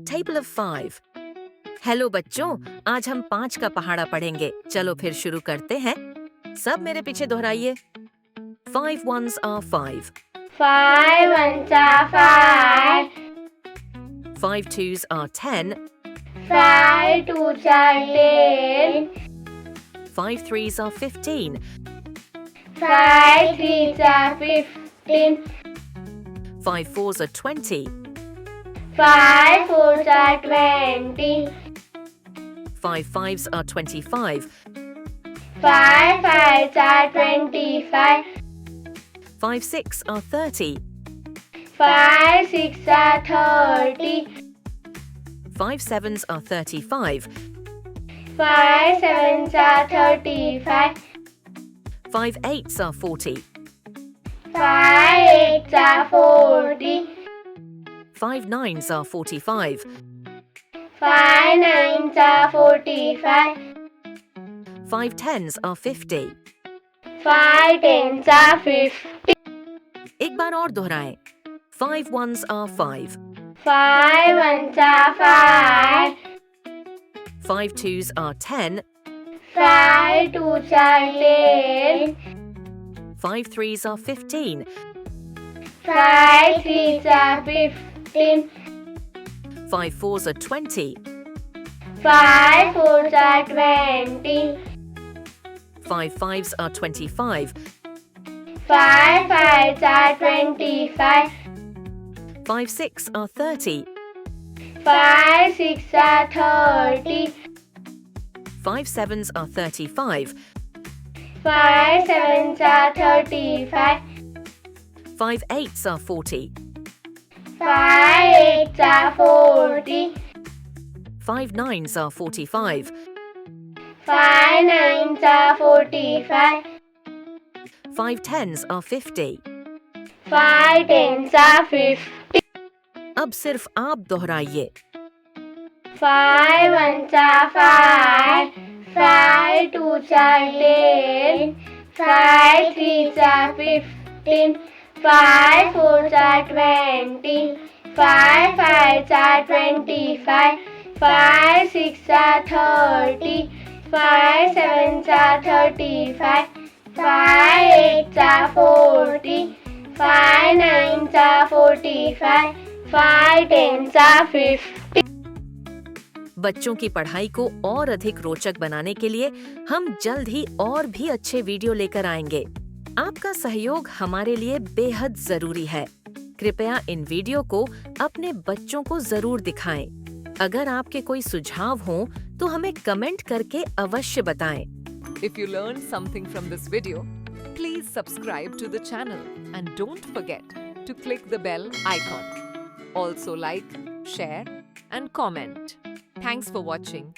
table of 5. Hello बच्चों, आज हम 5 का पहाड़ा पढ़ेंगे। चलो फिर शुरू करते हैं। सब मेरे पीछे दोहराइए। 5 ones are 5. 5 ones are 5. 5 twos are 10. 5 twos are 10. 5 threes are 15. 5 threes are 15. 5 fours are 20. 5 fours are 20. 5 fives are 25. 5 fives are 25. 5 6 are 30. 5 6 are 30. 5 sevens are 35. 5 sevens are 35. 5 eights are 40. 5 eights are 40. 5 nines are 45. 5 nines are 45. 5 tens are 50. 5 tens are 50. एक बार और दोहराएं। 5 ones are 5. 5 ones are 5. 5 twos are 10. 5 twos are 10. 5 threes are 15. 5 threes are 15. 5 fours are 20. 5 fours are 20. 5 fives are 25. 5 fives are 25. 5 6 are 30. 5 6 are 30. 5 sevens are 35. 5 sevens are 35. 5 eights are 40. 5 eights are 40. 5 nines are 45. 5 nines are 45. 5 tens are 50. 5 tens are 50. अब सिर्फ आप दोहराइए। 5 ones are 5. 5 twos are 10. 5 threes are 15. 5 fours are 20. 5 fives are 25. 5 6 are 30. 5 sevens are 35. 5 eights are 40. 5 nines are 45. 5 tens are 50. बच्चों की पढ़ाई को और अधिक रोचक बनाने के लिए हम जल्द ही और भी अच्छे वीडियो लेकर आएंगे। आपका सहयोग हमारे लिए बेहद जरूरी है। कृपया इन वीडियो को अपने बच्चों को जरूर दिखाएं। अगर आपके कोई सुझाव हों तो हमें कमेंट करके अवश्य बताएं। If you learned something from this video, please subscribe to the channel and don't forget to click the bell icon. Also like, share and comment. Thanks for watching.